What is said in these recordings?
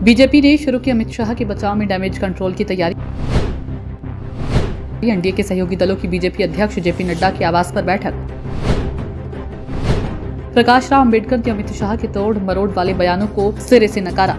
BJP ने शुरू की अमित शाह के बचाव में डैमेज कंट्रोल की तैयारी। एनडीए के सहयोगी दलों की बीजेपी अध्यक्ष जेपी नड्डा के आवास पर बैठक। प्रकाश राव अंबेडकर ने अमित शाह के तोड़ मरोड़ वाले बयानों को सिरे से नकारा।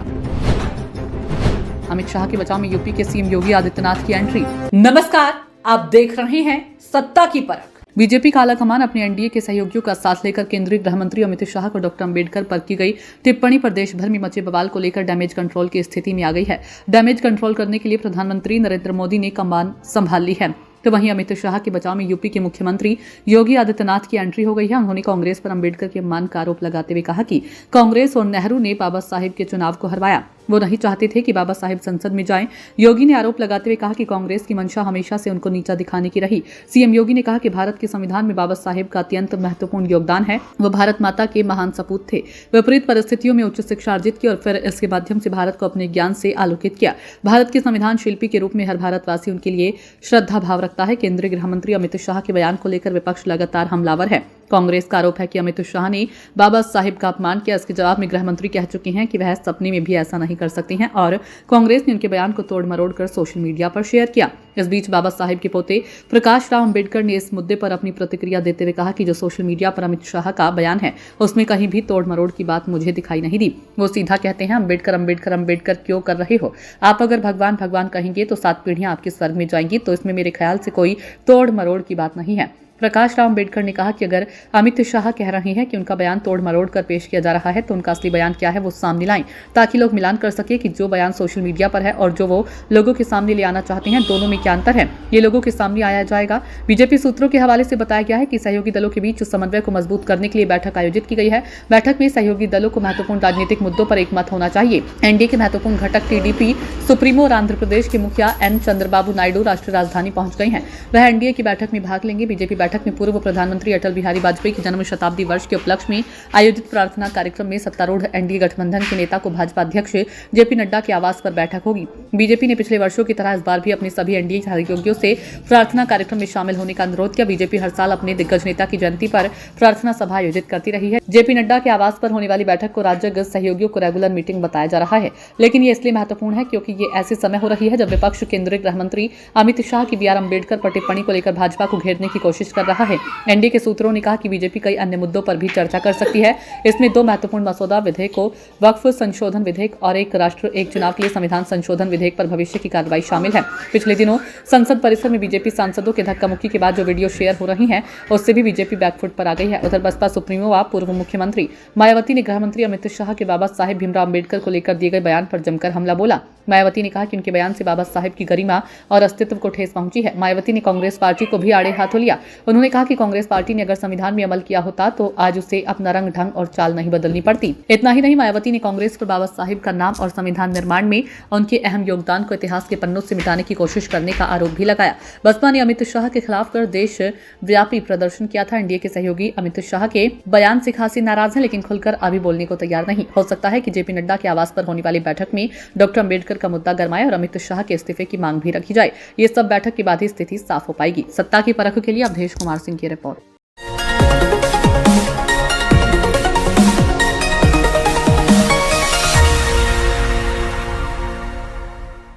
अमित शाह के बचाव में यूपी के सीएम योगी आदित्यनाथ की एंट्री। नमस्कार, आप देख रहे हैं सत्ता की परख। बीजेपी का आला कमान अपने एनडीए के सहयोगियों का साथ लेकर केंद्रीय गृह मंत्री अमित शाह को डॉक्टर अंबेडकर पर की गई टिप्पणी पर देश भर में मचे बवाल को लेकर डैमेज कंट्रोल की स्थिति में आ गई है। डैमेज कंट्रोल करने के लिए प्रधानमंत्री नरेंद्र मोदी ने कमान संभाल ली है, तो वहीं अमित शाह के बचाव में यूपी के मुख्यमंत्री योगी आदित्यनाथ की एंट्री हो गई है। उन्होंने कांग्रेस पर अंबेडकर के अपमान का आरोप लगाते हुए कहा कि कांग्रेस और नेहरू ने बाबा साहेब के चुनाव को हरवाया, वो नहीं चाहते थे कि बाबा साहेब संसद में जाएं। योगी ने आरोप लगाते हुए कहा कि कांग्रेस की मंशा हमेशा से उनको नीचा दिखाने की रही। सीएम योगी ने कहा कि भारत के संविधान में बाबा साहेब का अत्यंत महत्वपूर्ण योगदान है। वो भारत माता के महान सपूत थे। विपरीत परिस्थितियों में उच्च शिक्षा अर्जित की और फिर इसके माध्यम से भारत को अपने ज्ञान से आलोकित किया। भारत के संविधान शिल्पी के रूप में हर भारतवासी उनके लिए श्रद्धा भाव रखता है। केंद्रीय गृह मंत्री अमित शाह के बयान को लेकर विपक्ष लगातार हमलावर है। कांग्रेस का आरोप है कि अमित शाह ने बाबा साहिब का अपमान किया। इसके जवाब में गृह मंत्री कह चुके हैं कि वह सपने में भी ऐसा नहीं कर सकती हैं और कांग्रेस ने उनके बयान को तोड़ मरोड़ कर सोशल मीडिया पर शेयर किया। इस बीच बाबा साहिब के पोते प्रकाश राव अंबेडकर ने इस मुद्दे पर अपनी प्रतिक्रिया देते हुए कहा कि जो सोशल मीडिया पर अमित शाह का बयान है उसमें कहीं भी तोड़ मरोड़ की बात मुझे दिखाई नहीं दी। वो सीधा कहते हैं अंबेडकर अंबेडकर अंबेडकर क्यों कर रहे हो? आप अगर भगवान भगवान कहेंगे तो 7 पीढ़ियां आपके स्वर्ग में जाएंगी, तो इसमें मेरे ख्याल से कोई तोड़ मरोड़ की बात नहीं है। प्रकाश राव अंबेडकर ने कहा कि अगर अमित शाह कह रहे हैं कि उनका बयान तोड़ मरोड़ कर पेश किया जा रहा है तो उनका असली बयान क्या है वो सामने लाएं, ताकि लोग मिलान कर सके कि जो बयान सोशल मीडिया पर है और जो वो लोगों के सामने ले आना चाहते हैं, दोनों में क्या अंतर है, ये लोगों के सामने आया जाएगा। बीजेपी सूत्रों के हवाले से बताया गया है कि सहयोगी दलों के बीच समन्वय को मजबूत करने के लिए बैठक आयोजित की गई है। बैठक में सहयोगी दलों को महत्वपूर्ण राजनीतिक मुद्दों पर एकमत होना चाहिए। एनडीए के महत्वपूर्ण घटक टीडीपी सुप्रीमो और आंध्र प्रदेश के मुखिया एन चंद्रबाबू नायडू राष्ट्रीय राजधानी पहुंच गए हैं। वह एनडीए की बैठक में भाग लेंगे। बीजेपी बैठक में पूर्व प्रधानमंत्री अटल बिहारी वाजपेयी की जन्म शताब्दी वर्ष के उपलक्ष्य में आयोजित प्रार्थना कार्यक्रम में सत्तारूढ़ एनडीए गठबंधन के नेता को भाजपा अध्यक्ष जेपी नड्डा के आवास पर बैठक होगी। बीजेपी ने पिछले वर्षों की तरह इस बार भी अपने सभी एनडीए सहयोगियों से प्रार्थना कार्यक्रम में शामिल होने का अनुरोध किया। बीजेपी हर साल अपने दिग्गज नेता की जयंती पर प्रार्थना सभा आयोजित करती रही है। जेपी नड्डा के आवास पर होने वाली बैठक को राज्यगत सहयोगियों को रेगुलर मीटिंग बताया जा रहा है, लेकिन ये इसलिए महत्वपूर्ण है क्योंकि ये ऐसे समय हो रही है जब विपक्ष केंद्रीय गृह मंत्री अमित शाह की बीआर अंबेडकर पर टिप्पणी को लेकर भाजपा को घेरने की कोशिश कर रहा है। एनडीए के सूत्रों ने कहा कि बीजेपी कई अन्य मुद्दों पर भी चर्चा कर सकती है। इसमें 2 महत्वपूर्ण मसौदा विधेयकों, वक्फ संशोधन विधेयक और एक राष्ट्र एक चुनाव के लिए संविधान संशोधन विधेयक पर भविष्य की कार्रवाई शामिल है। पिछले दिनों संसद परिसर में बीजेपी सांसदों के धक्का मुक्की के बाद जो वीडियो शेयर हो रही हैं, उससे भी बीजेपी बैकफुट पर आ गई है। उधर बसपा सुप्रीमो व पूर्व मुख्यमंत्री मायावती ने गृह मंत्री अमित शाह के बाबा साहेब भीमराव अंबेडकर को लेकर दिए गए बयान पर जमकर हमला बोला। मायावती ने कहा कि उनके बयान से बाबा साहेब की गरिमा और अस्तित्व को ठेस पहुंची है। मायावती ने कांग्रेस पार्टी को भी आड़े हाथों लिया। उन्होंने कहा कि कांग्रेस पार्टी ने अगर संविधान में अमल किया होता तो आज उसे अपना रंग ढंग और चाल नहीं बदलनी पड़ती। इतना ही नहीं, मायावती ने कांग्रेस पर बाबा साहेब का नाम और संविधान निर्माण में उनके अहम योगदान को इतिहास के पन्नों से मिटाने की कोशिश करने का आरोप भी लगाया। बसपा ने अमित शाह के खिलाफ कर देश व्यापी प्रदर्शन किया था। एनडीए के सहयोगी अमित शाह के बयान से खासी नाराज हैं, लेकिन खुलकर अभी बोलने को तैयार नहीं। हो सकता है कि जेपी नड्डा के आवास पर होने वाली बैठक में डॉक्टर अंबेडकर का मुद्दा गरमाए और अमित शाह के इस्तीफे की मांग भी रखी जाए। ये सब बैठक के बाद ही स्थिति साफ हो पाएगी। सत्ता की परख के लिए अवधेश कुमार सिंह की रिपोर्ट।